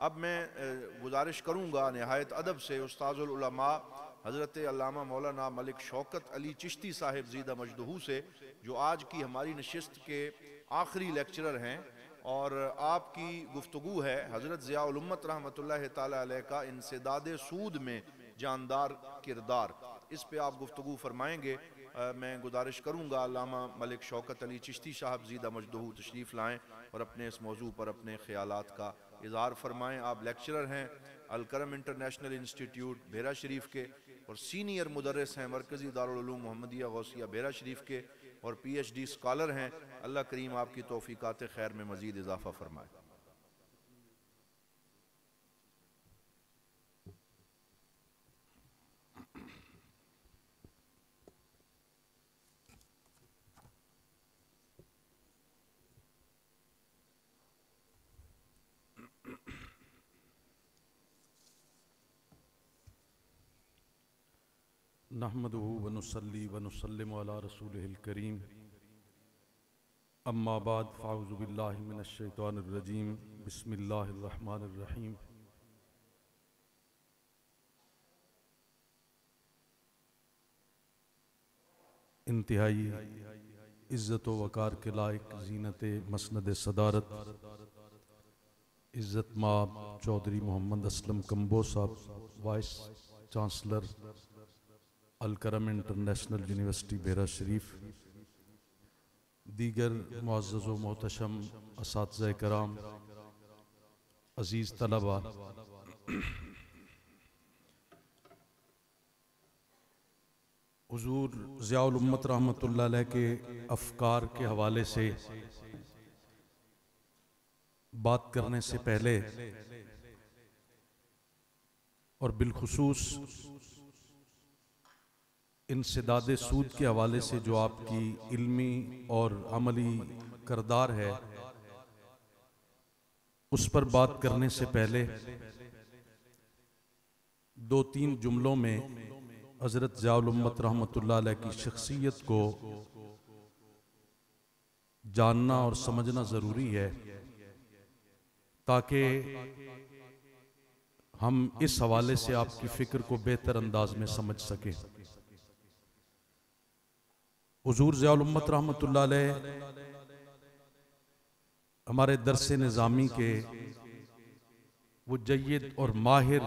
अब मैं गुजारिश करूँगा नहायत अदब से उस्ताजुल उलमा हज़रत अल्लामा मौलाना मलिक शौकत अली चिश्ती साहिब ज़ीदा मजदहू से, जो आज की हमारी नशिस्त के आखिरी लेक्चरर हैं और आपकी गुफ्तगू है हज़रत ज़ियाउल उम्मत रहमतुल्लाह ताला अलैह का इंसदाद सूद में जानदार किरदार, इस पे आप गुफ्तगू फरमाएंगे। मैं गुजारिश करूँगा अल्लामा मलिक शौकत अली चिश्ती साहब ज़ीदा मजदहू तशरीफ़ लाएँ और अपने इस मौजू पर अपने ख्यालात का इज़हार फरमाएँ। आप लेक्चरर हैं अल करम इंटरनेशनल इंस्टीट्यूट बेरा शरीफ के और सीनियर मुदर्रिस हैं मरकज़ी दारुल उलूम मोहम्मदिया गौसिया बेरा शरीफ के और PhD स्कॉलर हैं। अल्लाह करीम आपकी तौफीकात खैर में मज़ीद इजाफ़ा फरमाए। नहमदुहु व नुसल्ली व नुसल्लिमु अला रसूलिहिल करीम, अम्मा बाद फ़अऊज़ु बिल्लाहि मिनश शैतानिर रजीम, बिस्मिल्लाहिर रहमानिर रहीम। इंतहाई इज़्ज़त व वक़ार के लायक ज़ीनत मसनद सदारत इज़्ज़त माब चौधरी मोहम्मद असलम कंबो साहब, वाइस चांसलर अल करम इंटरनेशनल यूनिवर्सिटी बेरा शरीफ, दीगर मुअज़्ज़ज़ व मोहतशम असातिज़ा कराम, अज़ीज़ तलबा, हुज़ूर ज़ियाउल उम्मत रहमतुल्लाह अलैह के अफ़कार के हवाले से बात करने से पहले और बिलखुसूस इंसदाद सूद के हवाले से जो आपकी इल्मी और अमली करदार है, उस पर बात करने से पहले दो तीन जुमलों में हज़रत ज़ियाउल उम्मत रहमतुल्लाह अलैह की शख्सियत को जानना और समझना ज़रूरी है, ताकि हम इस हवाले से आपकी फ़िक्र को बेहतर अंदाज में समझ सकें। हुज़ूर ज़ियाउल उम्मत रहमतुल्लाह अलैह हमारे दरसे निज़ामी के वो जय्यद और माहिर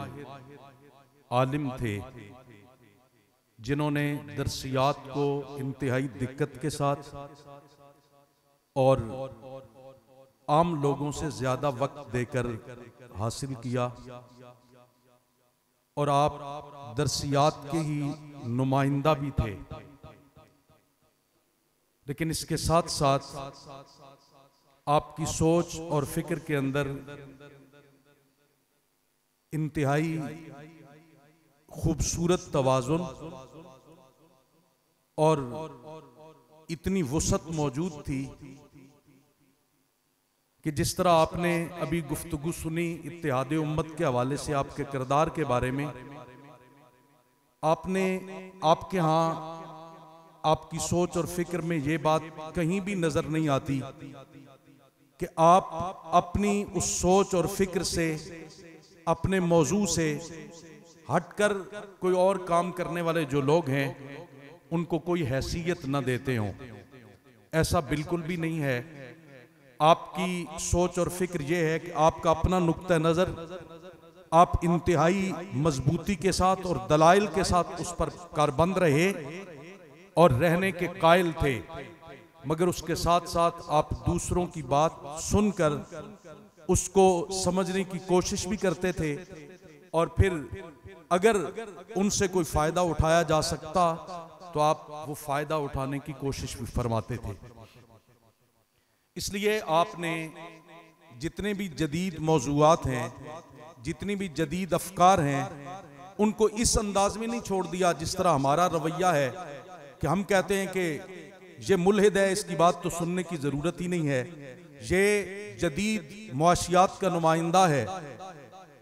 आलिम थे, जिन्होंने दरसियात को इंतहाई दिक्कत के साथ और आम लोगों से ज़्यादा वक्त देकर हासिल किया, और आप दरसियात के ही नुमाइंदा भी थे। लेकिन इसके साथ साथ आपकी सोच और फिक्र के अंदर इंतहाई खूबसूरत तवाज़ुन और इतनी वुसअत मौजूद थी कि जिस तरह आपने अभी गुफ्तगू सुनी इत्तेहाद उम्मत के हवाले से आपके किरदार के बारे में, आपने आपके यहाँ आपकी सोच और फिक्र में ये बात कहीं भी नजर नहीं आती कि आप अपनी उस सोच और फिक्र से, अपने मौजू से हटकर कोई और काम करने वाले जो लोग हैं उनको कोई हैसियत न देते हों। ऐसा बिल्कुल भी नहीं है। आपकी सोच और फिक्र ये है कि आपका अपना नुक्ता नज़र आप इंतहाई मजबूती के साथ और दलाइल के साथ उस पर कारबंद रहे और रहने के कायल थे, मगर उसके साथ साथ आप दूसरों की बात सुनकर उसको समझने की कोशिश भी करते थे, और फिर अगर उनसे कोई फायदा उठाया जा सकता तो आप वो फायदा उठाने की कोशिश भी फरमाते थे। इसलिए आपने जितने भी जदीद मौजूआत हैं, जितनी भी जदीद अफकार हैं, उनको इस अंदाज में नहीं छोड़ दिया जिस तरह हमारा रवैया है कि हम कहते हैं कि ये मुल्हिद है, इसकी बात तो सुनने की जरूरत ही नहीं है, ये जदीद मुआशियात का नुमाइंदा है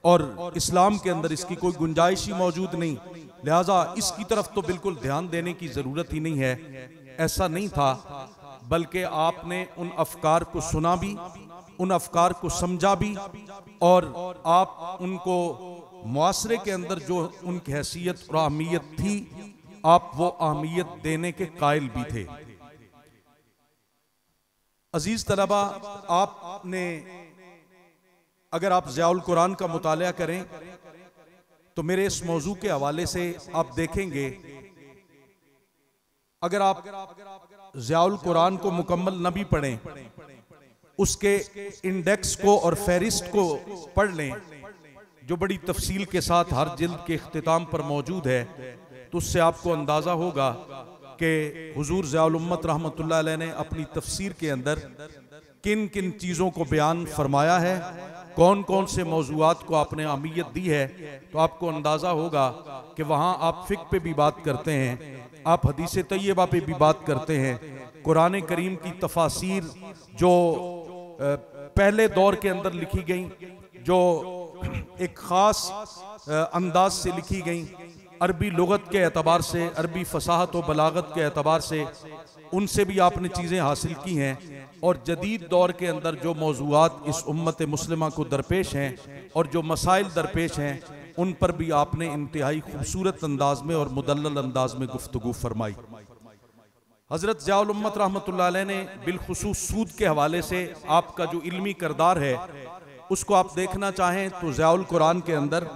और इस्लाम के अंदर इसकी कोई गुंजाइश ही मौजूद नहीं, लिहाजा इसकी तरफ तो बिल्कुल ध्यान देने की जरूरत ही नहीं है। ऐसा नहीं था, बल्कि आपने उन अफकार को सुना भी उन अफकार को समझा भी, और आप उनको मुआसरे के अंदर जो उनकी हैसियत और अहमियत थी, आप वो अहमियत देने के कायल भी थे। अजीज तलबा, आपने अगर आप ज़ियाउल कुरान का मुतालिया करें तो मेरे इस मौजू के हवाले से आप देखेंगे, अगर आप ज़ियाउल कुरान को मुकम्मल न भी पढ़ें, उसके इंडेक्स को और फहरिस्त को पढ़ लें जो बड़ी तफसील के साथ हर जिल्द के इख्तिताम पर मौजूद है, तो उससे आपको अंदाज़ा होगा कि हुजूर ज़ियाउल उम्मत रहमतुल्लाह अलैह ने अपनी तफसीर के अंदर किन किन चीज़ों को बयान फरमाया है, कौन कौन से मौजूआत को आपने अहमियत दी है। तो आपको अंदाज़ा होगा कि वहाँ आप फ़िक़्ह पे भी बात करते हैं, आप हदीस तैयबा पे भी बात करते हैं, कुरान करीम की तफासीर जो पहले दौर के अंदर लिखी गई, जो एक ख़ास अंदाज से लिखी गई, अरबी लुगत के एतबार से, अरबी फसाहत व बलागत के एतबार से, उनसे भी आपने चीज़ें हासिल की हैं। और जदीद दौर के अंदर जो मौजूआत इस उम्मत मुस्लिमा को दरपेश हैं और जो मसाइल दरपेश हैं, उन पर भी आपने इंतहाई खूबसूरत अंदाज में और मुदल्लल अंदाज में गुफ्तगू फरमाई। हज़रत ज़ियाउल उम्मत रहमतुल्लाह अलैह ने बिलखुसूस सूद के हवाले से आपका जो इल्मी करदार है उसको आप देखना चाहें तो ज़ियाउल कुरान के अंदर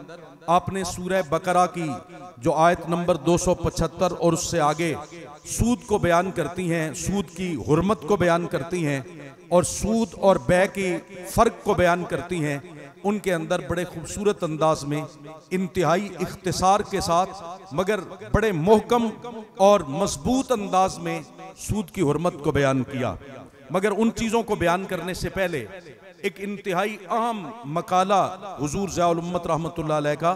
आपने सूरह बकरा की जो आयत नंबर 275 और उससे आगे सूद को बयान करती हैं, सूद की हुर्मत को बयान करती हैं और सूद और बै की फ़र्क को बयान करती हैं, उनके अंदर बड़े खूबसूरत अंदाज में इंतहाई इख्तिसार के साथ मगर बड़े मोहकम और मजबूत अंदाज में सूद की हुर्मत को बयान किया। मगर उन चीज़ों को बयान करने से पहले एक इंतहाई अहम मकाला हुजूर ज़ियाउल उम्मत रहमतुल्लाह अलैह का,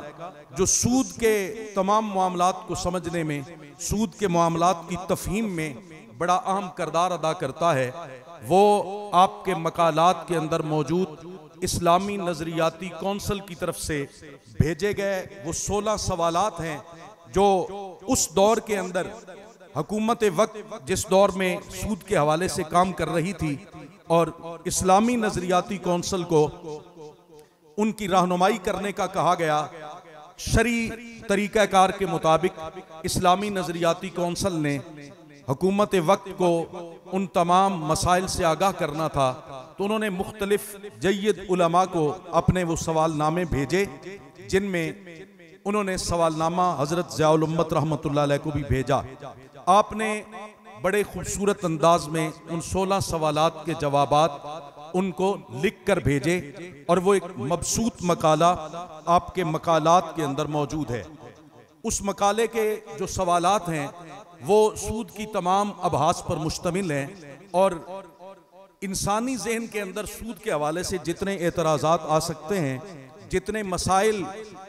जो सूद के तमाम मामलात को समझने में, सूद के मामलात की तफहीम में बड़ा अहम किरदार अदा करता है, वो आपके मकालात के अंदर मौजूद इस्लामी नजरियाती कौंसल की तरफ से भेजे गए वो 16 सवालात हैं जो उस दौर के अंदर हुकूमत वक्त जिस दौर में सूद के हवाले से काम कर रही थी और इस्लामी नजरियाती कौंसल को उनकी रहनुमाई करने का कहा गया, शरी तरीक़ाकार के मुताबिक इस्लामी नजरियाती कौंसल ने हुकूमत वक्त को उन तमाम मसाइल से आगाह करना था, तो उन्होंने मुख्तलिफ जय्यद उलमा को अपने वो सवालनामे भेजे, जिनमें उन्होंने सवालनामा हज़रत ज़ियाउल उम्मत रहमतुल्लाह अलैह को भी भेजा। आपने बड़े खूबसूरत अंदाज में उन 16 सवालात के जवाबात उनको लिख कर भेजे और वो एक मबसूत मकाला आपके मकालात के अंदर मौजूद है। उस मकाले के जो सवालात हैं वो सूद की तमाम अबहास पर मुश्तमिल हैं और इंसानी जहन के अंदर सूद के हवाले से जितने एतराज़ात आ सकते हैं, जितने मसाइल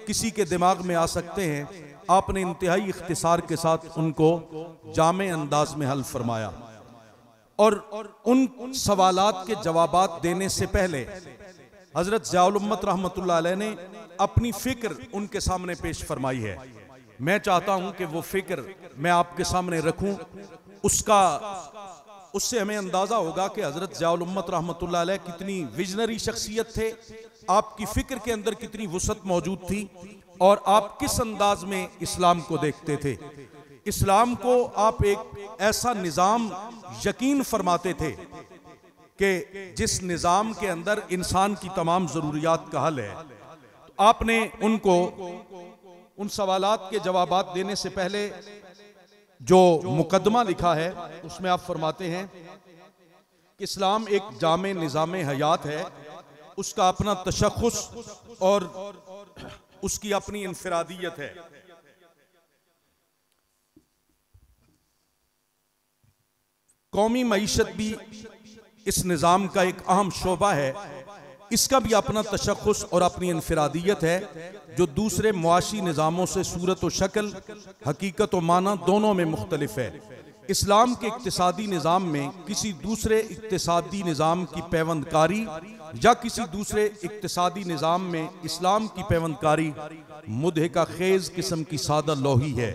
किसी के दिमाग में आ सकते हैं, आपने इंतहाई इख्तिसार के साथ उनको जामे अंदाज में हल फरमाया। और उन सवालात के जवाबात देने से पहले हज़रत ज़ियाउल उम्मत रहमतुल्लाह अलैह ने अपनी फ़िक्र उनके सामने पेश फरमाई है। मैं चाहता हूं कि वो फ़िक्र मैं आपके सामने रखूं, उससे हमें अंदाज़ा होगा कि हज़रत ज़ियाउल उम्मत रहमतुल्लाह अलैह कितनी विजनरी शख्सियत थे, आपकी फ़िक्र के अंदर कितनी वुसअत मौजूद थी और आप किस अंदाज में इस्लाम को देखते थे। इस्लाम को आप एक ऐसा निज़ाम यकीन फरमाते थे कि जिस निज़ाम के अंदर इंसान की तमाम ज़रूरियात का हल है। तो आपने उनको उन सवालात के जवाबात देने से पहले जो मुकदमा लिखा है उसमें आप फरमाते हैं कि इस्लाम एक जामे निज़ाम हयात है, उसका अपना तशख़्ख़ुस और उसकी अपनी इनफरादियत है। कौमी मईशत भी इस निज़ाम का एक अहम शोबा है, इसका भी अपना तशख़्ख़ुस और अपनी इनफरादियत है जो दूसरे मुआशी निज़ामों से सूरत व शक्ल, हकीकत व माना दोनों में मुख्तलिफ है। इस्लाम के इक़्तिसादी निज़ाम में किसी दूसरे इक़्तिसादी निज़ाम की पैवंदकारी या किसी दूसरे इक़्तिसादी निज़ाम में इस्लाम की पैवंदकारी मुदहिका खेज़ किस्म की सादा लोही है।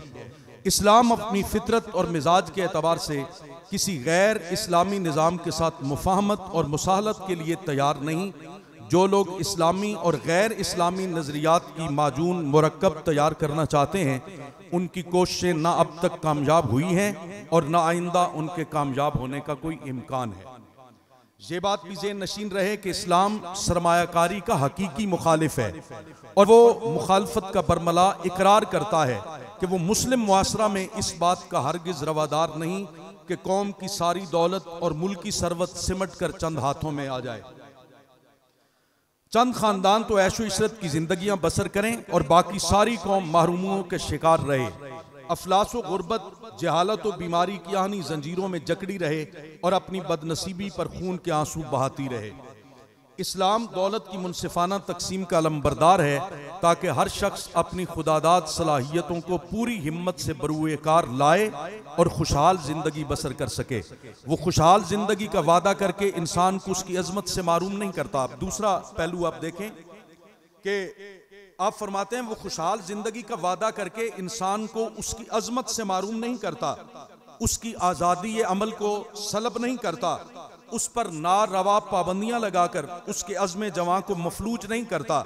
इस्लाम अपनी फितरत और मिजाज के एतबार से किसी गैर इस्लामी निज़ाम के साथ मुफाहमत और मुसाहलत के लिए तैयार नहीं। जो लोग इस्लामी और गैर इस्लामी नज़रियात की माजून मुरक्कब तैयार करना चाहते हैं, उनकी कोशिशें ना अब तक कामयाब हुई हैं और ना आइंदा उनके कामयाब होने का कोई इम्कान है। ये बात भी ज़हन नशीन रहे कि इस्लाम सरमायाकारी का हकीकी मुखालिफ है और वो मुखालफत का बरमला इकरार करता है कि वो मुस्लिम मुआशरा में इस बात का हरगिज रवादार नहीं कि कौम की सारी दौलत और मुल्की सरवत सिमट कर चंद हाथों में आ जाए। चंद खानदान तो ऐशो इशरत की जिंदगियां बसर करें और बाकी सारी कौम महरूमियों के शिकार रहे, अफलास व गुर्बत, जहालत व बीमारी की आहनी जंजीरों में जकड़ी रहे और अपनी बदनसीबी पर खून के आंसू बहाती रहे। इस्लाम दौलत की मुनसिफाना तकसीम का अलमबरदार है ताकि हर शख्स अपनी खुदादाद सलाहियतों को पूरी हिम्मत से बरूए कार लाए और खुशहाल जिंदगी बसर कर सके। वो खुशहाल जिंदगी का वादा करके इंसान को उसकी अजमत से मारूम नहीं करता। आप दूसरा पहलू आप देखें कि आप फरमाते हैं वो खुशहाल जिंदगी का वादा करके इंसान को उसकी अजमत से मारूम नहीं करता, उसकी आज़ादी अमल को सलब नहीं करता, उस पर नारवा पाबंदियां लगाकर उसके अज़्म जवां को मफलूज नहीं करता,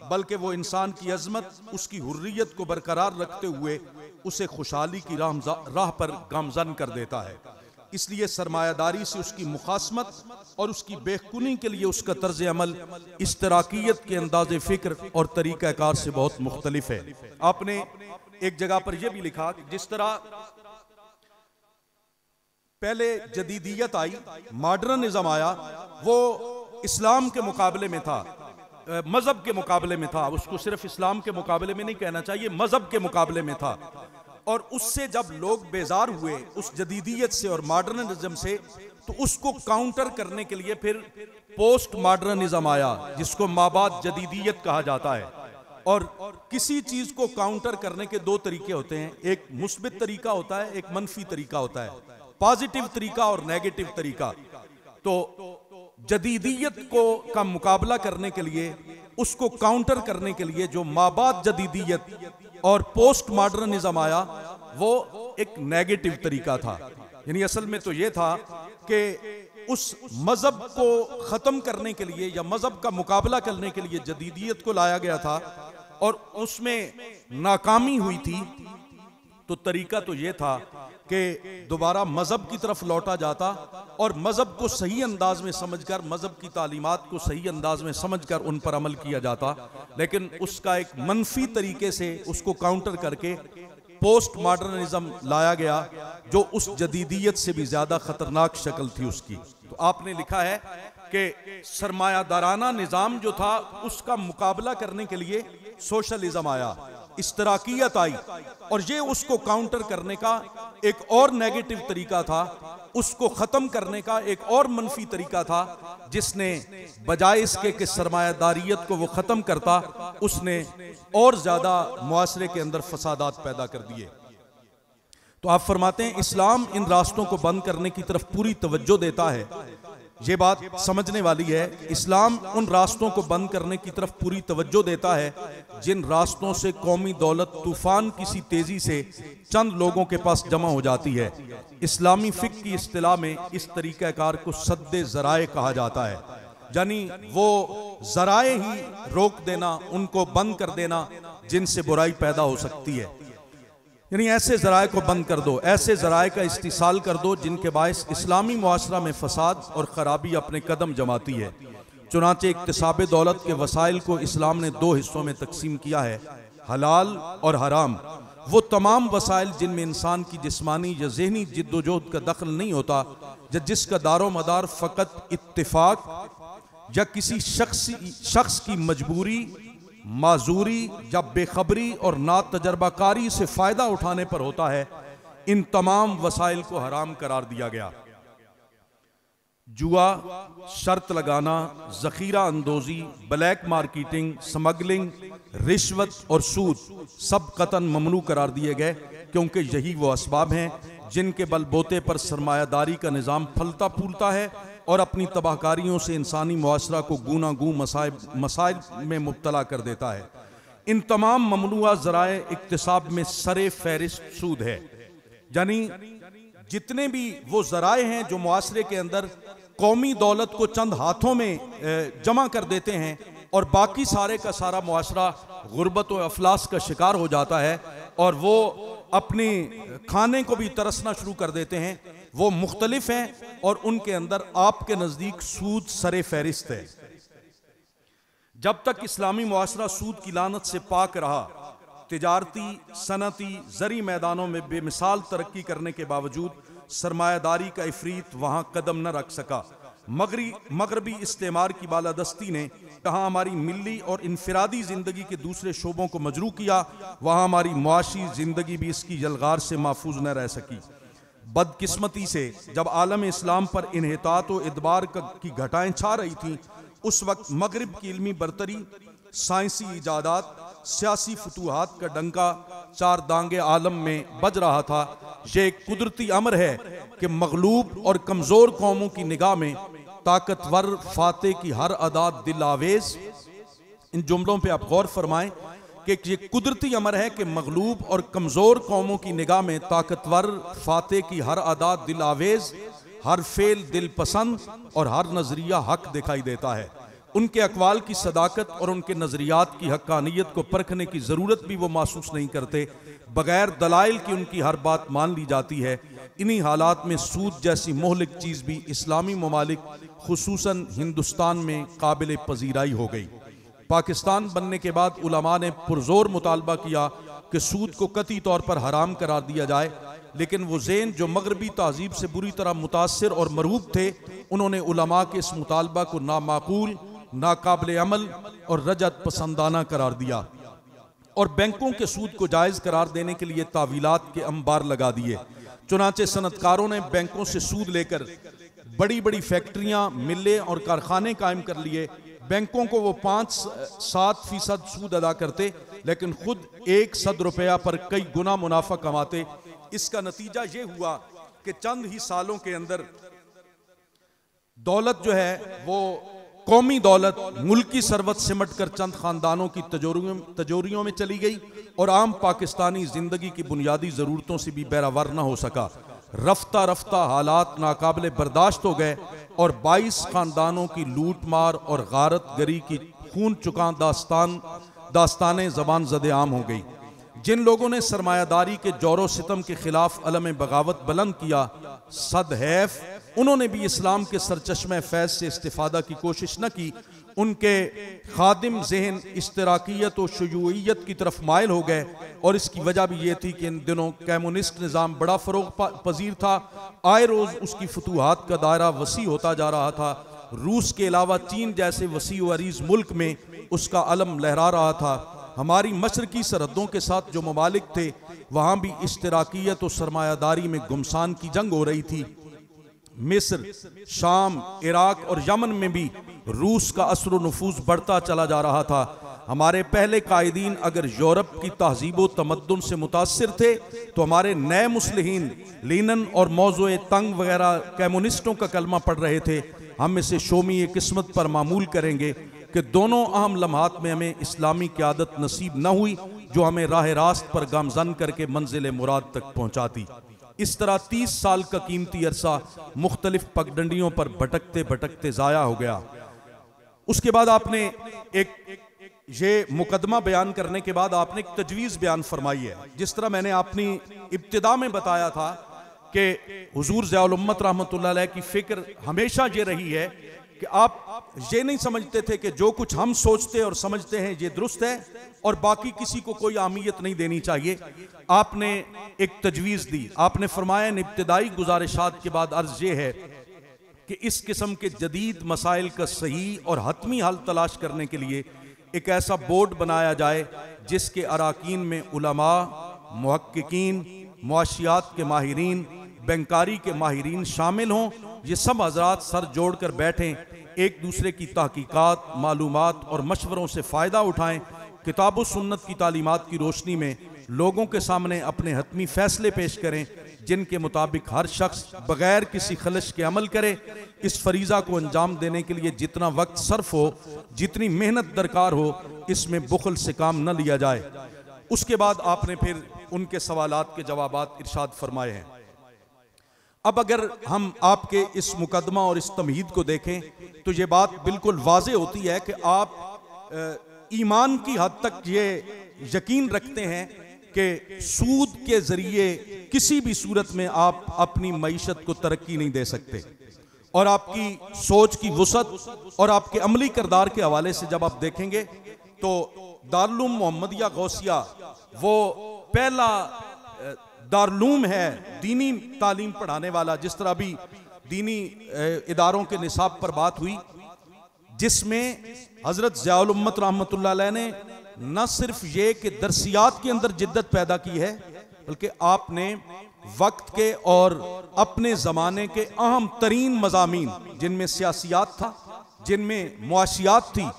बल्कि वो इंसान की अजमत, उसकी हुर्रियत को बरकरार रखते हुए उसे खुशहाली की राह पर गामजन कर देता है। इसलिए सरमायादारी से उसकी मुखासमत और उसकी बेखुनी के लिए उसका तर्ज अमल इश्तराकियत के अंदाज़े फ़िक्र और तरीक़ाकार से बहुत मुख्तलिफ है। आपने एक जगह पर यह भी लिखा कि जिस तरह पहले जदीदियत आई, मॉडर्निज्म आया, वो इस्लाम के मुकाबले में था, मजहब के मुकाबले में था। उसको सिर्फ इस्लाम के मुकाबले में नहीं कहना चाहिए, मजहब के मुकाबले में था। और उससे जब लोग बेजार हुए उस जदीदियत से और मॉडर्निज्म से, तो उसको काउंटर करने के लिए फिर पोस्ट मॉडर्निज्म आया, जिसको माबाद जदीदियत कहा जाता है। और किसी चीज को काउंटर करने के दो तरीके होते हैं, एक मुस्बित तरीका होता है, एक मनफी तरीका होता है, पॉजिटिव तरीका और नेगेटिव तरीका। तो जदीदियत को का मुकाबला करने के लिए, उसको काउंटर करने के लिए जो माबाद जदीदियत और पोस्ट मॉडर्निज्म आया, वो एक नेगेटिव तरीका था। यानी असल में तो ये था कि उस मजहब को खत्म करने के लिए या मजहब का मुकाबला करने के लिए जदीदियत को लाया गया था और उसमें नाकामी हुई थी। तो तरीका तो ये था कि दोबारा मजहब की तरफ लौटा जाता और मजहब को सही अंदाज में समझकर, मजहब की तालीमात को सही अंदाज में समझकर उन पर अमल किया जाता। लेकिन उसका एक मनफी तरीके से उसको काउंटर करके पोस्ट मॉडर्निज्म लाया गया, जो उस जदीदियत से भी ज्यादा खतरनाक शक्ल थी उसकी। तो आपने लिखा है कि सरमायादाराना निजाम जो था उसका मुकाबला करने के लिए सोशलिज्म आया, इश्तराकियत आई, और ये उसको काउंटर करने का एक और नेगेटिव तरीका था, उसको खत्म करने का एक और मनफी तरीका था, जिसने बजाय इसके कि सरमायादारियत को वो खत्म करता, उसने और ज्यादा मुआशरे के अंदर फसादात पैदा कर दिए। तो आप फरमाते हैं इस्लाम इन रास्तों को बंद करने की तरफ पूरी तवज्जो देता है। ये बात समझने वाली है, इस्लाम उन रास्तों को बंद करने की तरफ पूरी तवज्जो देता है जिन रास्तों से कौमी दौलत तूफान किसी तेजी से चंद लोगों के पास जमा हो जाती है। इस्लामी फिक्र की इस्तिलाह में इस तरीक़ाकार को सद्दे ज़राए कहा जाता है, यानी वो ज़राए ही रोक देना, उनको बंद कर देना जिनसे बुराई पैदा हो सकती है। यानी ऐसे ज़राए को बंद कर दो, ऐसे ज़राए का इस्तिसाल कर दो जिनके बायस इस्लामी मुआशरा में फसाद और ख़राबी अपने कदम जमाती है। चुनांचे इक्तिसाब दौलत के वसाइल को इस्लाम ने दो हिस्सों में तकसीम किया है, हलाल और हराम। वो तमाम वसाइल जिनमें इंसान की जिस्मानी या ज़हनी जिद्दोजहद का दखल नहीं होता, या जिसका दारो मदार फ़कत इत्तिफाक या किसी शख्स की मजबूरी, माजूरी या बेखबरी और नातजर्बाकारी से फ़ायदा उठाने पर होता है, इन तमाम वसाइल को हराम करार दिया गया। जुआ, शर्त लगाना, जखीरा अंदोजी, ब्लैक मार्केटिंग, स्मगलिंग, रिश्वत और सूद सब कतन ममनू करार दिए गए, क्योंकि यही वो असबाब हैं जिनके बलबोते पर सरमायादारी का निज़ाम फलता फूलता है और अपनी तबाहकारियों से इंसानी मुआशरा को गूना गूं मसाइल में मुब्तला कर देता है। इन तमाम ममनुआ ज़राए इक्तिसाब में सरे फहरिस्त सूद है। यानी जितने भी वो ज़राए हैं जो मुआशरे के अंदर कौमी दौलत को चंद हाथों में जमा कर देते हैं और बाकी सारे का सारा मुआशरा गुर्बत और अफलास का शिकार हो जाता है और वो अपनी खाने को भी तरसना शुरू कर देते हैं, वो मुख्तलिफ हैं और उनके अंदर आपके नज़दीक सूद सरे फहरिस्त है। जब तक इस्लामी मुआशरा सूद की लानत से पाक रहा, तिजारती, सनती, ज़री मैदानों में बेमिसाल तरक्की करने के बावजूद सरमायादारी का इफरीत वहाँ कदम न रख सका। मगरबी इस्तेमार की बालादस्ती ने कहाँ हमारी मिली और इनफरादी ज़िंदगी के दूसरे शोबों को मजरू किया, वहाँ हमारी मुआशी ज़िंदगी भी इसकी यलगार से महफूज न रह सकी। बदकिस्मती से जब आलम इस्लाम पर इन्हितात व इदबार की घटाएं छा रही थीं, उस वक्त मगरिब की इल्मी बरतरी, साइंसी इजादात, सियासी फतूहात का डंका चार दांगे आलम में बज रहा था। ये एक कुदरती अमर है कि मगलूब और कमजोर कौमों की निगाह में ताकतवर फाते की हर अदा दिल आवेज। इन जुमलों पे आप गौर फरमाएं कि ये कुदरती अमर है कि मगलूब और कमजोर कौमों की निगाह में ताकतवर फाते की हर अदा दिल आवेज, हर फेल दिल पसंद और हर नजरिया हक दिखाई देता है। उनके अकवाल की सदाकत और उनके नजरियात की हक्कानियत को परखने की जरूरत भी वो महसूस नहीं करते, बगैर दलाइल की उनकी हर बात मान ली जाती है। इन्हीं हालात में सूद जैसी मोहलिक चीज़ भी इस्लामी ममालिक खुसूसन हिंदुस्तान में काबिल पजीराई हो गई। पाकिस्तान बनने के बाद उलमा ने पुरजोर मुतालबा किया कि सूद को कतई तौर पर हराम करार दिया जाए, लेकिन वो ज़ेन जो मगरबी तहजीब से बुरी तरह मुतासिर और मरहूब थे, उन्होंने उलमा के इस मुतालबा को नामाकूल, नाकाबिल अमल और रजत पसंदाना करार दिया और बैंकों के सूद को जायज़ करार देने के लिए तावीलात के अंबार लगा दिए। चुनाचे सनतकारों ने बैंकों से सूद लेकर बड़ी बड़ी फैक्ट्रियां, मिलें और कारखाने कायम कर लिए। बैंकों को वो 5-7% सूद अदा करते, लेकिन खुद 100 रुपया पर कई गुना मुनाफा कमाते। इसका नतीजा ये हुआ कि चंद ही सालों के अंदर दौलत जो है वो कौमी दौलत मुल्की सरवत सिमट कर चंद खानदानों की तजोरियों में चली गई और आम पाकिस्तानी जिंदगी की बुनियादी जरूरतों से भी बहरावर न हो सका। रफ्ता रफ्ता हालात नाकाबिले बर्दाश्त हो गए और 22 खानदानों की लूट मार और गारत गरी की खून चुका दास्तानें ज़बान ज़दे आम हो गई। जिन लोगों ने सरमायादारी के जोरो सितम के खिलाफ अलम बगावत बुलंद किया, सद हैफ उन्होंने भी इस्लाम के सरचश्मे फैज से इस्तिफादा की कोशिश न की। उनके खादिम जहन इश्तराकियत और शुयूइयत की तरफ मायल हो गए और इसकी वजह भी ये थी कि इन दिनों कम्युनिस्ट निज़ाम बड़ा फ़रोग पजीर था। आए रोज़ उसकी फतूहात का दायरा वसी होता जा रहा था। रूस के अलावा चीन जैसे वसी व अरीज़ मुल्क में उसका अलम लहरा रहा था। हमारी मशरकी सरहदों के साथ जो ममालिक थे, वहाँ भी इश्तराकियत और सरमायादारी में गुमसान की जंग हो रही थी। मिस्र, शाम, इराक और यमन में भी रूस का असर व नफूज बढ़ता चला जा रहा था। हमारे पहले कायदीन अगर यूरोप की तहजीब व तमद्दुन से मुतासिर थे, तो हमारे नए मुस्लिहीन लीनन और मौज़ूए तंग वगैरह कम्युनिस्टों का कलमा पढ़ रहे थे। हम इसे शोमी किस्मत पर मामूल करेंगे कि दोनों अहम लम्हात में हमें इस्लामी क़यादत नसीब न हुई जो हमें राह रास्त पर गामजन करके मंजिल मुराद तक पहुँचाती। इस तरह 30 साल का कीमती अरसा मुख्तलिफ पगडंडियों पर भटकते भटकते ज़ाया हो गया। उसके बाद आपने ये मुकदमा बयान करने के बाद आपने एक तजवीज़ बयान फरमाई है। जिस तरह मैंने अपनी इब्तिदा में बताया था कि हुजूर ज़ियाउल उम्मत रहमतुल्लाह अलैह की फ़िक्र हमेशा ये रही है कि आप ये नहीं समझते थे कि जो कुछ हम सोचते और समझते हैं ये दुरुस्त है और बाकी किसी को कोई अहमियत नहीं देनी चाहिए। आपने एक तजवीज़ दी। आपने फरमाया, इब्तिदाई गुजारिशात के बाद अर्ज़ ये है कि इस किस्म के जदीद मसाइल का सही और हतमी हल तलाश करने के लिए एक ऐसा बोर्ड बनाया जाए जिसके अराकीन में उलमा, मुहक्किकीन, मुआशियात के माहिरीन, बैंकारी के माहिरीन शामिल हों। ये सब हजरात सर जोड़ कर बैठें, एक दूसरे की तहकीकात, मालूमात और मशवरों से फ़ायदा उठाएं, किताब व सुन्नत की तालीमात की रोशनी में लोगों के सामने अपने हतमी फ़ैसले पेश करें जिनके मुताबिक हर शख्स बग़ैर किसी खलश के अमल करे। इस फरीज़ा को अंजाम देने के लिए जितना वक्त सर्फ हो, जितनी मेहनत दरकार हो, इसमें बुखल से काम न लिया जाए। उसके बाद आपने फिर उनके सवालात के जवाबात इरशाद फरमाए हैं। अब अगर हम आपके इस मुकदमा और इस तमहीद को देखें तो ये बात बिल्कुल वाज़े होती है कि आप ईमान की हद तक ये यकीन रखते हैं कि सूद के जरिए किसी भी सूरत में आप अपनी मईशत को तरक्की नहीं दे सकते, और आपकी सोच की वुसअत और आपके अमली किरदार के हवाले से जब आप देखेंगे तो दारुल मोहम्मदिया गौसिया वो पहला दारुल है दीनी तालीम पढ़ाने वाला, जिस तरह भी दीनी इदारों के निसाब पर बात हुई, जिसमें हजरत ज़ियाउल उम्मत रहमतुल्लाह अलैह ने न सिर्फ ये कि दरसियात के अंदर जिद्दत पैदा की है, बल्कि आपने वक्त के और अपने ज़माने के अहम तरीन मज़ामीन, जिनमें सियासियात था, जिनमें मुआशियात थी,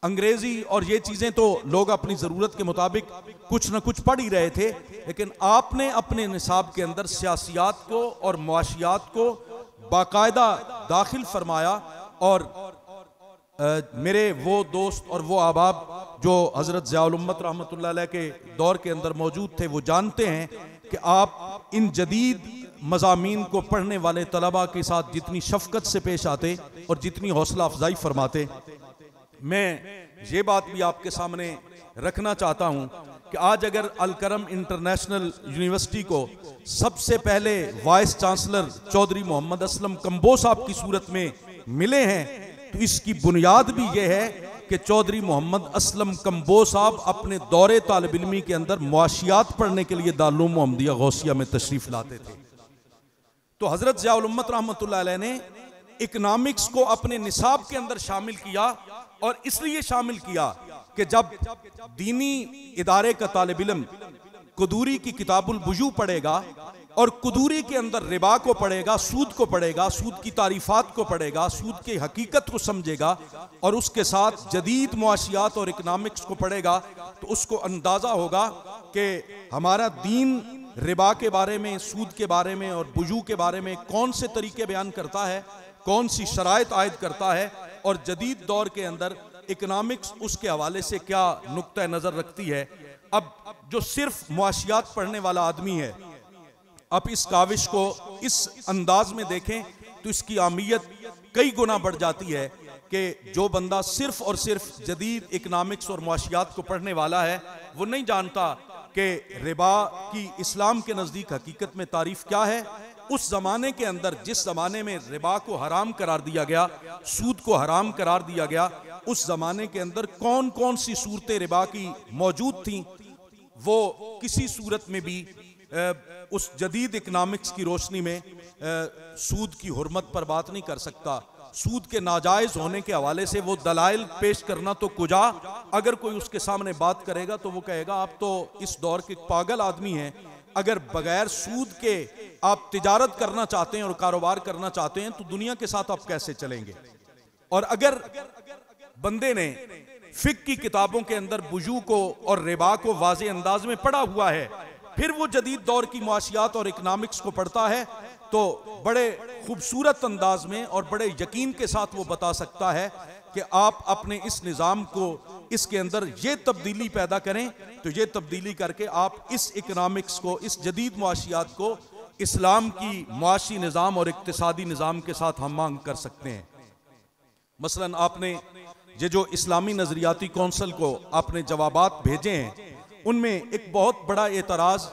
अंग्रेजी और ये चीज़ें तो लोग अपनी ज़रूरत के मुताबिक कुछ न कुछ पढ़ ही रहे थे, लेकिन आपने अपने निसाब के अंदर सियासियात को और मुआशियात को बाकायदा दाखिल फरमाया। और मेरे वो दोस्त और वो अहबाब जो हज़रत ज़ियाउल उम्मत रहमतुल्लाह अलैह के दौर के अंदर मौजूद थे, वो जानते हैं कि आप इन जदीद मज़ामीन को पढ़ने वाले तलबा के साथ जितनी शफ़क़त से पेश आते और जितनी हौसला अफजाई फरमाते। मैं ये बात भी आपके सामने रखना चाहता हूँ कि आज अगर अल करम इंटरनेशनल यूनिवर्सिटी को सबसे पहले वाइस चांसलर चौधरी मोहम्मद असलम कंबो साहब की सूरत में मिले हैं, तो इसकी बुनियाद भी यह है कि चौधरी मोहम्मद असलम कंबो साहब अपने दौरे तालिब इल्मी के अंदर मुआशियात पढ़ने के लिए दारुल मोहम्मदिया गौसिया में तशरीफ लाते थे। तो हजरत ज़ियाउल उम्मत रहमतुल्लाह अलैह ने इकनॉमिक्स को अपने निसाब के अंदर शामिल किया, और इसलिए शामिल किया कि जब दीनी इदारे का तालिब इल्म कुदूरी की किताबुल बुजू पढ़ेगा और कुदूरी के अंदर रिबा को पढ़ेगा, सूद को पढ़ेगा, सूद की तारीफात को पढ़ेगा, सूद की हकीकत को समझेगा, और उसके साथ जदीद मुआशियात और इकनॉमिक्स को पढ़ेगा, तो उसको अंदाज़ा होगा कि हमारा दीन रिबा के बारे में, सूद के बारे में और बुजू के बारे में कौन से तरीके बयान करता है, कौन सी शराइत आयद करता है, और जदीद दौर के अंदर इकनॉमिक्स उसके हवाले से क्या नुक्ता नज़र रखती है। अब जो सिर्फ मुआशियात पढ़ने वाला आदमी है, अब इस काविश को इस अंदाज में देखें तो इसकी अहमियत कई गुना बढ़ जाती है कि जो बंदा सिर्फ और सिर्फ जदीद इकनॉमिक्स और मुआशियात को पढ़ने वाला है, वो नहीं जानता कि रिबा की इस्लाम के नज़दीक हकीकत में तारीफ क्या है। उस जमाने के अंदर, जिस जमाने में रिबा को हराम करार दिया गया, सूद को हराम करार दिया गया, उस जमाने के अंदर कौन कौन सी सूरतें रिबा की मौजूद थीं, वो किसी सूरत में भी उस जदीद इकनॉमिक्स की रोशनी में सूद की हुर्मत पर बात नहीं कर सकता। सूद के नाजायज होने के हवाले से वो दलाइल पेश करना तो कुजा, अगर कोई उसके सामने बात करेगा तो वो कहेगा आप तो इस दौर के पागल आदमी हैं, अगर बगैर सूद के आप तिजारत करना चाहते हैं और कारोबार करना चाहते हैं तो दुनिया के साथ आप कैसे चलेंगे। और अगर बंदे ने फिक की किताबों के अंदर बुजू को और रिबा को वाज़े अंदाज में पढ़ा हुआ है, फिर वो जदीद दौर की मुआशियात और इकनॉमिक्स को पढ़ता है, तो बड़े खूबसूरत अंदाज में और बड़े यकीन के साथ वो बता सकता है कि आप अपने इस निज़ाम को, इसके अंदर ये तब्दीली पैदा करें, तो ये तब्दीली करके आप इस इकनॉमिक्स को, इस जदीद मुआशियात को इस्लाम की मुआशी निज़ाम और इक्तिसादी निज़ाम के साथ हम मांग कर सकते हैं। मसलन आपने ये जो इस्लामी नज़रियाती कौंसिल को आपने जवाबात भेजे हैं, उनमें एक बहुत बड़ा एतराज़,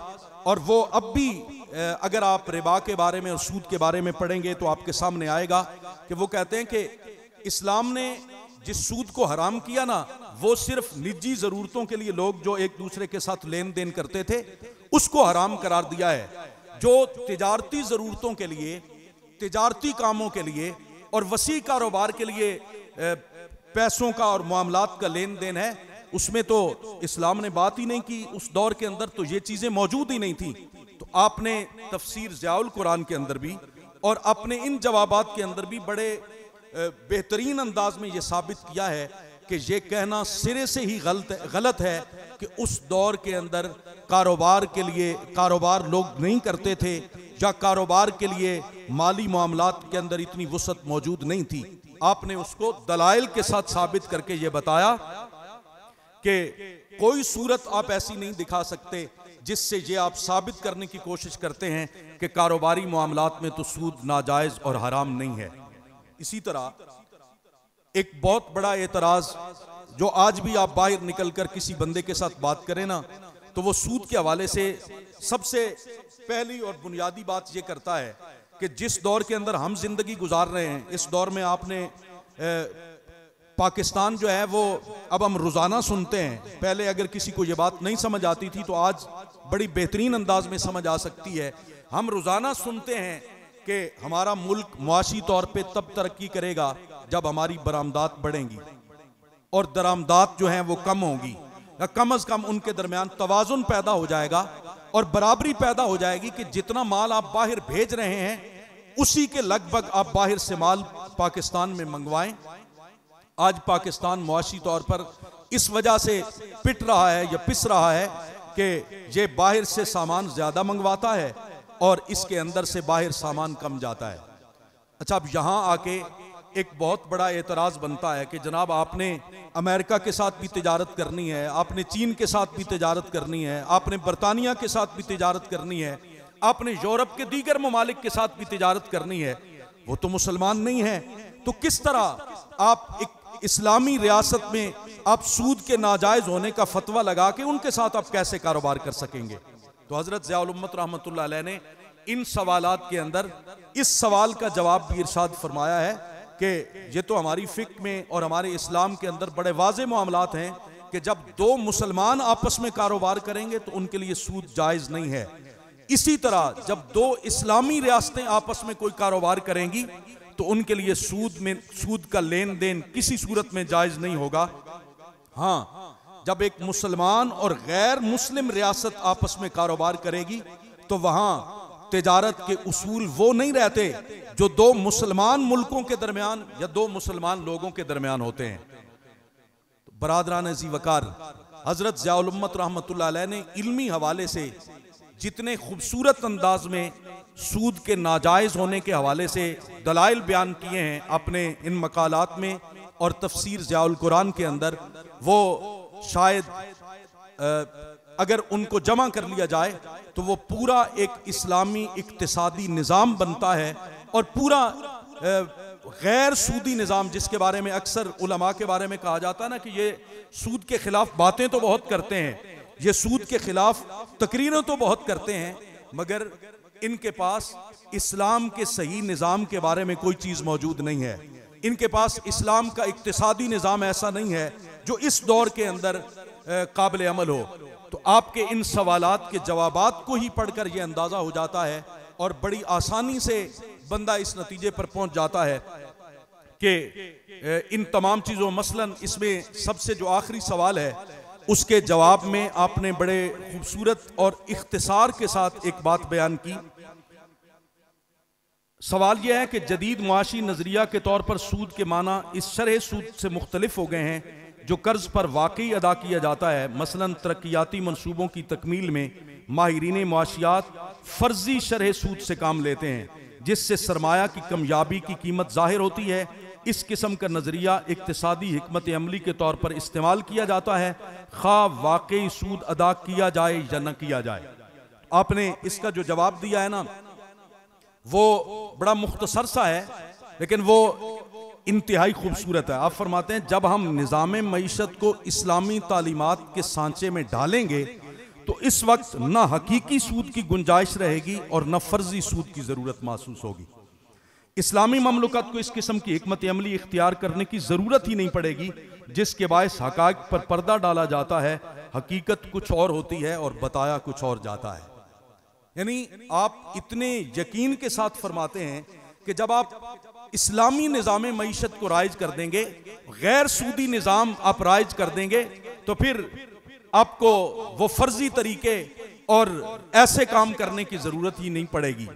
और वो अब भी अगर आप रिबा के बारे में और सूद के बारे में पढ़ेंगे तो आपके सामने आएगा कि वो कहते हैं कि इस्लाम ने जिस सूद को हराम किया ना, वो सिर्फ निजी ज़रूरतों के लिए लोग जो एक दूसरे के साथ लेन देन करते थे उसको हराम करार दिया है। जो तिजारती ज़रूरतों के लिए, तिजारती कामों के लिए और वसी कारोबार के लिए पैसों का और मामलात का लेन देन है, उसमें तो इस्लाम ने बात ही नहीं की। उस दौर के अंदर तो ये चीज़ें मौजूद ही नहीं थी। तो आपने तफसीर ज़ियाउल कुरान के अंदर भी और अपने इन जवाबात के अंदर भी बड़े बेहतरीन अंदाज में ये साबित किया है कि ये कहना सिरे से ही गलत है कि उस दौर के अंदर कारोबार के लिए, कारोबार लोग नहीं करते थे, या कारोबार के लिए माली मामलात के अंदर इतनी वसअत मौजूद नहीं थी। आपने उसको दलाइल के साथ साबित करके ये बताया कि कोई सूरत आप ऐसी नहीं दिखा सकते जिससे ये आप साबित करने की कोशिश करते हैं कि कारोबारी मामलात में तो सूद नाजायज और हराम नहीं है। इसी तरह एक बहुत बड़ा एतराज जो आज भी आप बाहर निकलकर किसी बंदे के साथ बात करें ना, तो वो सूद के हवाले से सबसे पहली और बुनियादी बात ये करता है कि जिस दौर के अंदर हम जिंदगी गुजार रहे हैं, इस दौर में आपने पाकिस्तान जो है वो अब हम रोजाना सुनते हैं। पहले अगर किसी को ये बात नहीं समझ आती थी तो आज बड़ी बेहतरीन अंदाज में समझ आ सकती है। हम रोजाना सुनते हैं कि हमारा मुल्क मुआशी तौर पे तब तरक्की करेगा जब हमारी बरामदात बढ़ेंगी और दरामदात जो हैं वो कम होंगी, या कम अज कम उनके दरमियान तवाजुन पैदा हो जाएगा और बराबरी पैदा हो जाएगी कि जितना माल आप बाहर भेज रहे हैं उसी के लगभग आप बाहर से माल पाकिस्तान में मंगवाएं। आज पाकिस्तान मुआशी तौर पर इस वजह से पिट रहा है या पिस रहा है कि ये बाहर से सामान ज्यादा मंगवाता है और इसके अंदर से बाहर सामान कम जाता है। अच्छा, अब यहां आके एक बहुत बड़ा एतराज बनता है कि जनाब आपने अमेरिका के साथ भी तिजारत करनी है, आपने चीन के साथ भी तिजारत करनी है, आपने बरतानिया के साथ भी तिजारत करनी है, आपने यूरोप के दीगर ममालिक के साथ भी तिजारत करनी है, वो तो मुसलमान नहीं है। तो किस तरह आप एक इस्लामी रियासत में आप सूद के नाजायज होने का फतवा लगा के उनके साथ आप कैसे कारोबार कर सकेंगे? तो हजरत ज़ियाउल उम्मत रहमतुल्लाह अलैह ने इन सवालात के अंदर इस सवाल का जवाब भी इरशाद फरमाया है कि ये तो हमारी फिक्र में और हमारे इस्लाम के अंदर बड़े वाज़े मामलात हैं कि जब दो मुसलमान आपस में कारोबार करेंगे तो उनके लिए सूद जायज़ नहीं है। इसी तरह जब दो इस्लामी रियासतें आपस में कोई कारोबार करेंगी तो उनके लिए सूद का लेन देन किसी सूरत में जायज़ नहीं होगा। हाँ, जब एक मुसलमान और गैर मुस्लिम रियासत आपस में कारोबार करेगी तो वहां तिजारत के उसूल वो नहीं रहते जो दो मुसलमान मुल्कों के दरमियान या दो मुसलमान लोगों के दरमियान होते हैं। तो बरादरान अज़ी वकार, हजरत ज़ियाउल उम्मत रहमतुल्लाह अलैह ने इल्मी हवाले से जितने खूबसूरत अंदाज में सूद के नाजायज होने के हवाले से दलाइल बयान किए हैं अपने इन मकालात में और तफसीर ज़ियाउल कुरान के अंदर, वो शायद अगर उनको जमा कर लिया जाए तो वो पूरा एक इस्लामी इक्तिसादी निज़ाम बनता है और पूरा गैर सूदी निज़ाम, जिसके बारे में अक्सर उलमा के बारे में कहा जाता है ना कि ये सूद के खिलाफ बातें तो बहुत करते हैं, ये सूद के खिलाफ तकरीरें तो बहुत करते हैं, मगर इनके पास इस्लाम के सही निज़ाम के बारे में कोई चीज़ मौजूद नहीं है। इनके पास इस्लाम का इक्तिसादी निज़ाम ऐसा नहीं है जो इस दौर के अंदर काबिल अमल हो। तो आपके इन सवालात के जवाबात को ही पढ़कर यह अंदाज़ा हो जाता है और बड़ी आसानी से बंदा इस नतीजे पर पहुंच जाता है कि इन तमाम चीज़ों, मसलन इसमें सबसे जो आखिरी सवाल है उसके जवाब में आपने बड़े खूबसूरत और इख्तिसार के साथ एक बात बयान की। सवाल यह है कि जदीद मुआशी नजरिया के तौर पर सूद के माना इस शरह सूद से मुख्तलिफ हो गए हैं जो कर्ज पर वाकई अदा किया जाता है। मसलन तरक्याती मंसूबों की तकमील में माहिरीन मुआशियात फर्जी शरह सूद से काम लेते हैं जिससे सरमाया की कमयाबी की कीमत जाहिर होती है। इस किस्म का नजरिया इक्तिसादी हिकमत अमली के तौर पर इस्तेमाल किया जाता है, खा वाकई सूद अदा किया जाए या न किया जाए। आपने इसका जो जवाब दिया है ना वो बड़ा मुख्तसर सा है लेकिन वो इंतहाई खूबसूरत है। आप फरमाते हैं जब हम निज़ाम मईशत को इस्लामी तालीमात के सांचे में डालेंगे तो इस वक्त न हकीकी सूद की गुंजाइश रहेगी और न फर्जी सूद की जरूरत महसूस होगी। इस्लामी ममलुकत को इस किस्म की हिकमत अमली इख्तियार करने की जरूरत ही नहीं पड़ेगी जिसके बायस हकायक पर पर्दा डाला जाता है, हकीकत कुछ और होती है और बताया कुछ और जाता है। यानी आप इतने यकीन के साथ फरमाते हैं कि जब आप इस्लामी निज़ाम मईशत को राइज कर देंगे, गैर सूदी निज़ाम आप राइज कर देंगे तो फिर आपको वो फर्जी तरीके और ऐसे काम करने की जरूरत ही नहीं पड़ेगी।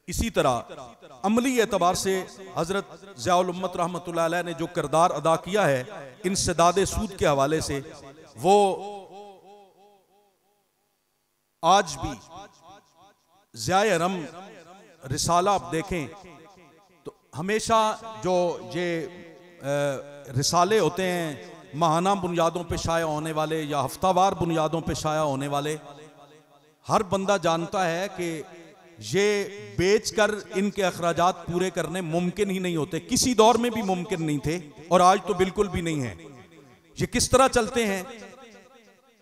इसी तरह अमली एतबार से हजरत ज़ियाउल उम्मत रहमतुल्लाह अलैह ने जो किरदार अदा किया है इंसदाद सूद के हवाले से, वो आज भी ज़ियाए रम रिसाला आप देखें तो हमेशा जो ये रिसाले होते हैं माहाना बुनियादों पे शाया होने वाले या हफ्तावार बुनियादों पे शाया होने वाले, हर बंदा जानता है कि ये बेचकर इनके अखराजात पूरे करने मुमकिन ही नहीं होते, किसी दौर में भी मुमकिन नहीं थे और आज तो बिल्कुल भी नहीं है। ये किस तरह चलते हैं?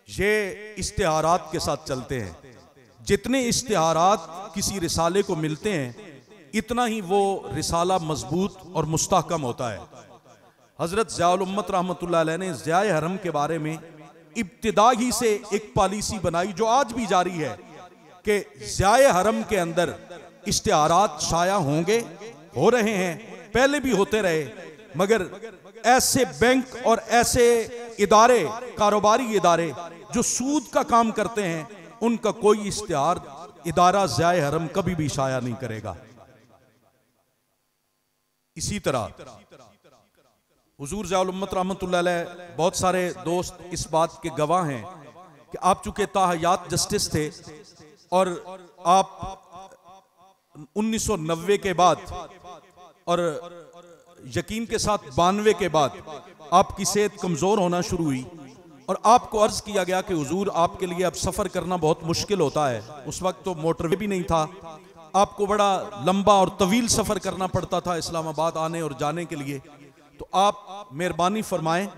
ये इश्तिहारात के साथ चलते हैं। जितने इश्तिहारात किसी रिसाले को मिलते हैं इतना ही वो रिसाला मजबूत और मुस्तहकम होता है। हजरत ज़ियाउल उम्मत रहमतुल्लाह अलैह ने ज़ियाए हरम के बारे में इब्तिदा ही से एक पॉलिसी बनाई जो आज भी जारी है कि ज़ियाए हरम के अंदर इश्तिहारात शाया होंगे, हो रहे हैं, पहले भी होते रहे, मगर ऐसे बैंक और ऐसे इदारे, कारोबारी इदारे जो सूद का काम करते हैं, उनका कोई इश्तिहार इदारा ज़ियाए हरम कभी भी शाया नहीं करेगा। इसी तरह हुजूर ज़ियाउल उम्मत रहमतुल्लाह अलैह, बहुत सारे दोस्त इस बात के गवाह हैं कि आप चूंकि ताहयात जस्टिस थे और आप 1990 के बाद और यकीन के साथ 92 के बाद आपकी सेहत कमजोर होना शुरू हुई और आपको अर्ज किया गया कि हुजूर आपके लिए अब सफर करना बहुत मुश्किल होता है। उस वक्त तो मोटरवे भी नहीं था, आपको बड़ा लंबा और तवील सफर करना पड़ता था इस्लामाबाद आने और जाने के लिए। तो आप मेहरबानी फरमाएं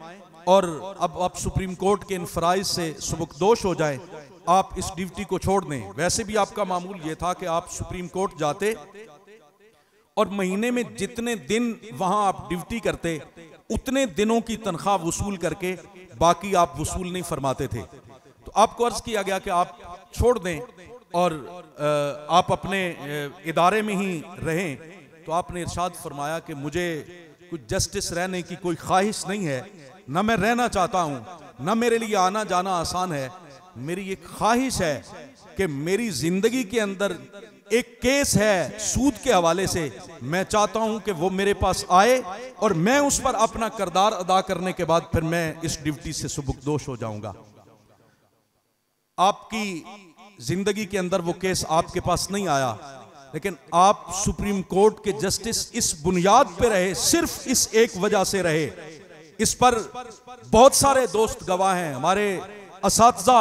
और अब आप सुप्रीम कोर्ट के इन फराइज से सुबुकदोश हो जाएं, आप इस ड्यूटी को छोड़ दें। वैसे भी आपका मामूल ये था कि आप सुप्रीम कोर्ट जाते और महीने में जितने दिन वहां आप ड्यूटी करते उतने दिनों की तनख्वाह वसूल करके बाकी आप वसूल नहीं फरमाते थे। तो आपको अर्ज किया गया कि आप छोड़ दें और आप अपने इदारे में ही रहें। तो आपने इरशाद फरमाया कि मुझे कुछ जस्टिस रहने की कोई ख्वाहिश नहीं है, ना मैं रहना चाहता हूं, ना मेरे लिए आना जाना आसान है। मेरी एक ख्वाहिश है कि मेरी जिंदगी के अंदर एक केस है सूद के हवाले से, मैं चाहता हूं कि वो मेरे पास आए और मैं उस पर अपना किरदार अदा करने के बाद फिर मैं इस ड्यूटी से सुबुकदोश हो जाऊंगा। आपकी जिंदगी के अंदर वो केस आपके पास नहीं आया, लेकिन आप सुप्रीम कोर्ट के जस्टिस इस बुनियाद पे रहे, सिर्फ इस एक वजह से रहे। इस पर बहुत सारे दोस्त गवाह हैं, हमारे असातिज़ा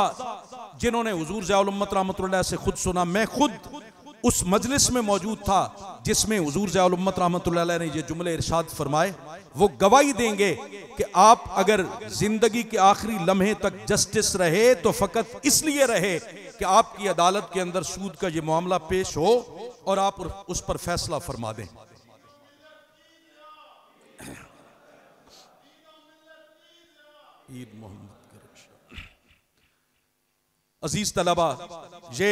जिन्होंने हुजूर ज़ियाउल उम्मत रहमतुल्लाह से खुद सुना। मैं खुद उस मजलिस में मौजूद था जिसमें हुजूर ज़ियाउल उम्मत रहमतुल्लाह अलैह ने ये जुमले इरशाद फरमाए। वो गवाही देंगे कि आप अगर जिंदगी के आखिरी लम्हे तक जस्टिस रहे तो फकत इसलिए रहे कि आपकी अदालत के अंदर सूद का ये मामला पेश हो और आप उस पर फैसला फरमा दें। ईद मोहम्मद अजीज तलबा, ये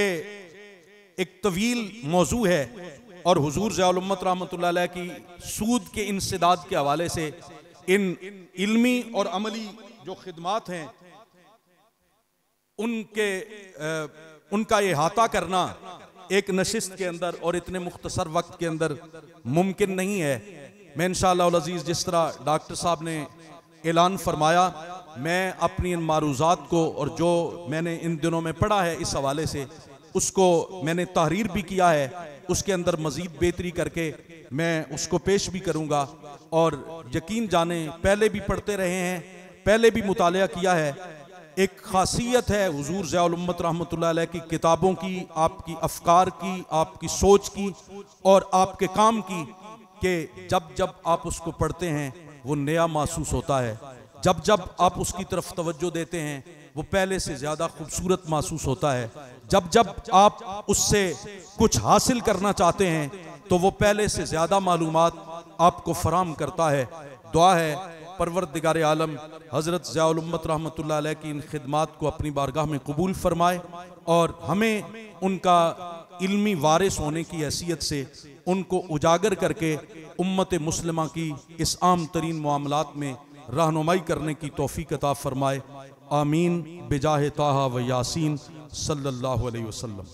एक तवील मौजू है और हुजूर ज़ियाउल उम्मत रहमतुल्लाह अलैह की सूद के इंसदाद के हवाले से इन इल्मी और अमली जो खिदमात हैं उनका इहाता करना एक नशिस्त के अंदर और इतने मुख्तसर वक्त के अंदर मुमकिन नहीं है। मैं इंशाअल्लाह अज़ीज़, जिस तरह डॉक्टर साहब ने ऐलान फरमाया, मैं अपनी इन मारूज़ात को और जो मैंने इन दिनों में पढ़ा है इस हवाले से उसको मैंने तहरीर भी किया है, उसके अंदर मज़ीद बेहतरी करके मैं उसको पेश भी करूँगा। और यकीन जाने पहले भी पढ़ते रहे हैं, पहले भी मुतालिया किया है। एक खासियत है हुजूर ज़ियाउल उम्मत रहमतुल्लाह अलैह की किताबों की, आपकी अफकार की, आपकी सोच की और आपके काम की, कि जब जब आप उसको पढ़ते हैं वो नया महसूस होता है, जब जब आप उसकी तरफ तवज्जो देते हैं वो पहले से ज़्यादा खूबसूरत महसूस होता है, जब जब आप उससे कुछ हासिल करना चाहते हैं तो वो पहले से ज़्यादा मालूमात आपको फराहम करता है। दुआ है परवरदिगार आलम हज़रत ज़ियाउल उम्मत रहमतुल्लाह अलैह की इन खिदमात को अपनी बारगाह में कबूल फरमाए और हमें उनका इल्मी वारिस होने की हैसियत से उनको उजागर करके उम्मत मुस्लिमा की इस आम तरीन मामलात में रहनुमाई करने की तौफीक अता फरमाए। आमीन बिजाह ताहा व यासीन सल्लल्लाहु अलैहि वसल्लम।